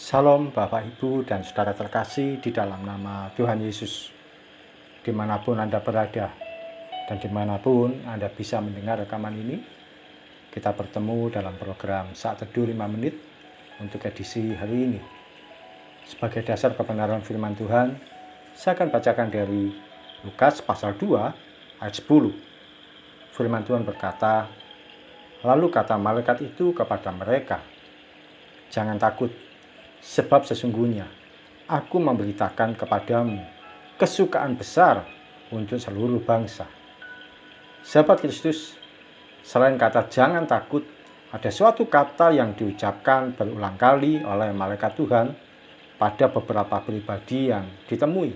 Salam Bapak Ibu dan saudara terkasih di dalam nama Tuhan Yesus. Dimanapun Anda berada dan dimanapun Anda bisa mendengar rekaman ini, kita bertemu dalam program Saat Teduh 5 Menit untuk edisi hari ini. Sebagai dasar kebenaran firman Tuhan, saya akan bacakan dari Lukas pasal 2 ayat 10. Firman Tuhan berkata, "Lalu kata malaikat itu kepada mereka, 'Jangan takut, sebab sesungguhnya aku memberitakan kepadamu kesukaan besar untuk seluruh bangsa.'" Sahabat Kristus, selain kata "jangan takut", ada suatu kata yang diucapkan berulang kali oleh malaikat Tuhan pada beberapa pribadi yang ditemui.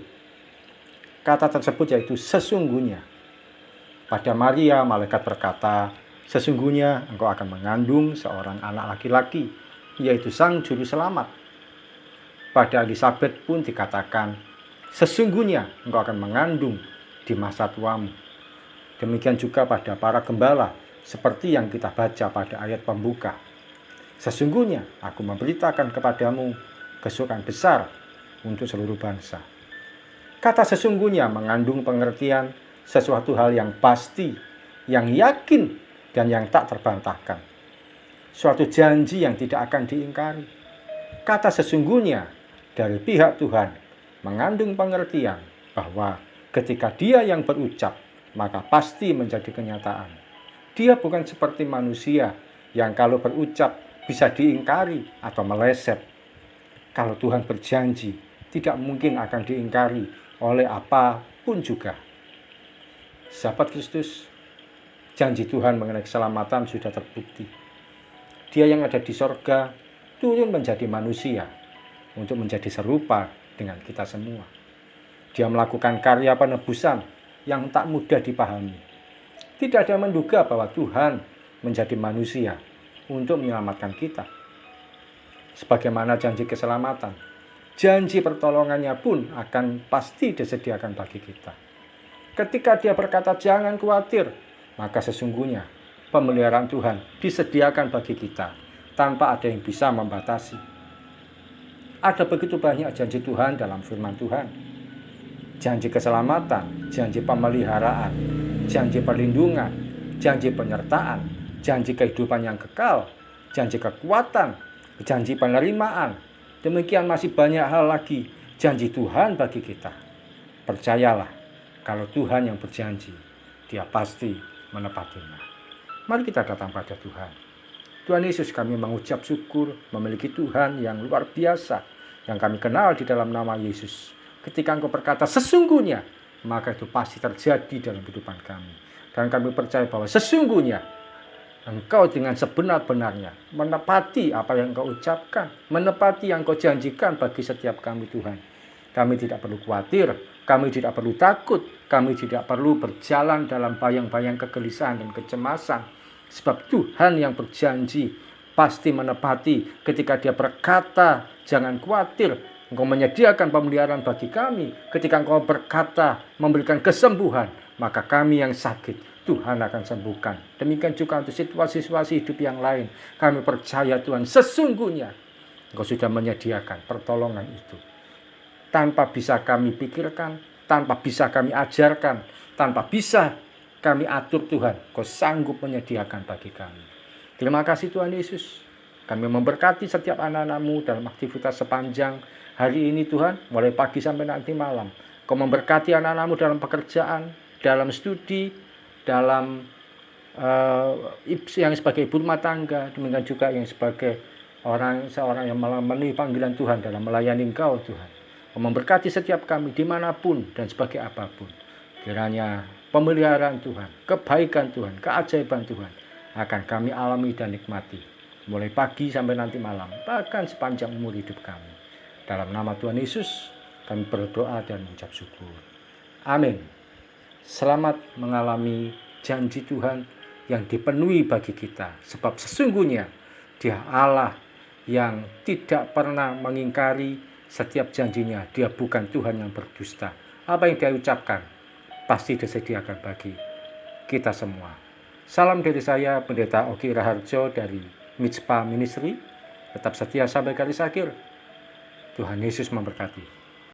Kata tersebut yaitu "sesungguhnya". Pada Maria, malaikat berkata, "Sesungguhnya engkau akan mengandung seorang anak laki-laki, yaitu Sang Juru Selamat." Pada Elizabeth pun dikatakan, "Sesungguhnya engkau akan mengandung di masa tuamu." Demikian juga pada para gembala, seperti yang kita baca pada ayat pembuka. "Sesungguhnya aku memberitakan kepadamu kesukaan besar untuk seluruh bangsa." Kata "sesungguhnya" mengandung pengertian sesuatu hal yang pasti, yang yakin, dan yang tak terbantahkan. Suatu janji yang tidak akan diingkari. Kata "sesungguhnya" dari pihak Tuhan mengandung pengertian bahwa ketika Dia yang berucap, maka pasti menjadi kenyataan. Dia bukan seperti manusia yang kalau berucap bisa diingkari atau meleset. Kalau Tuhan berjanji, tidak mungkin akan diingkari oleh apapun juga. Sahabat Kristus, janji Tuhan mengenai keselamatan sudah terbukti. Dia yang ada di sorga turun menjadi manusia untuk menjadi serupa dengan kita semua. Dia melakukan karya penebusan yang tak mudah dipahami. Tidak ada yang menduga bahwa Tuhan menjadi manusia untuk menyelamatkan kita. Sebagaimana janji keselamatan, janji pertolongannya pun akan pasti disediakan bagi kita. Ketika Dia berkata "jangan khawatir", maka sesungguhnya pemeliharaan Tuhan disediakan bagi kita tanpa ada yang bisa membatasi. Ada begitu banyak janji Tuhan dalam firman Tuhan. Janji keselamatan, janji pemeliharaan, janji perlindungan, janji penyertaan, janji kehidupan yang kekal, janji kekuatan, janji penerimaan. Demikian masih banyak hal lagi janji Tuhan bagi kita. Percayalah, kalau Tuhan yang berjanji, Dia pasti menepatinya. Mari kita datang pada Tuhan. Tuhan Yesus, kami mengucap syukur memiliki Tuhan yang luar biasa yang kami kenal di dalam nama Yesus. Ketika Engkau berkata "sesungguhnya", maka itu pasti terjadi dalam kehidupan kami. Dan kami percaya bahwa sesungguhnya Engkau dengan sebenar-benarnya menepati apa yang Engkau ucapkan, menepati yang Engkau janjikan bagi setiap kami Tuhan. Kami tidak perlu khawatir, kami tidak perlu takut, kami tidak perlu berjalan dalam bayang-bayang kegelisahan dan kecemasan. Sebab Tuhan yang berjanji pasti menepati. Ketika Dia berkata "jangan khawatir", Engkau menyediakan pemeliharaan bagi kami. Ketika Engkau berkata memberikan kesembuhan, maka kami yang sakit Tuhan akan sembuhkan. Demikian juga untuk situasi-situasi hidup yang lain. Kami percaya Tuhan, sesungguhnya Engkau sudah menyediakan pertolongan itu. Tanpa bisa kami pikirkan, tanpa bisa kami ajarkan, tanpa bisa kami atur Tuhan, Kau sanggup menyediakan bagi kami. Terima kasih Tuhan Yesus. Kami memberkati setiap anak-anak-Mu dalam aktivitas sepanjang hari ini Tuhan, mulai pagi sampai nanti malam. Kau memberkati anak-anak-Mu dalam pekerjaan, dalam studi, dalam yang sebagai ibu rumah tangga, demikian juga yang sebagai seorang yang memenuhi panggilan Tuhan dalam melayani Engkau Tuhan. Kau memberkati setiap kami dimanapun dan sebagai apapun. Kiranya pemeliharaan Tuhan, kebaikan Tuhan, keajaiban Tuhan akan kami alami dan nikmati mulai pagi sampai nanti malam, bahkan sepanjang umur hidup kami. Dalam nama Tuhan Yesus kami berdoa dan mengucap syukur. Amin. Selamat mengalami janji Tuhan yang dipenuhi bagi kita. Sebab sesungguhnya Dia Allah yang tidak pernah mengingkari setiap janjinya. Dia bukan Tuhan yang berdusta. Apa yang Dia ucapkan pasti disediakan bagi kita semua. Salam dari saya, Pendeta Oki Raharjo dari Mitspa Ministry. Tetap setia sampai garis akhir. Tuhan Yesus memberkati.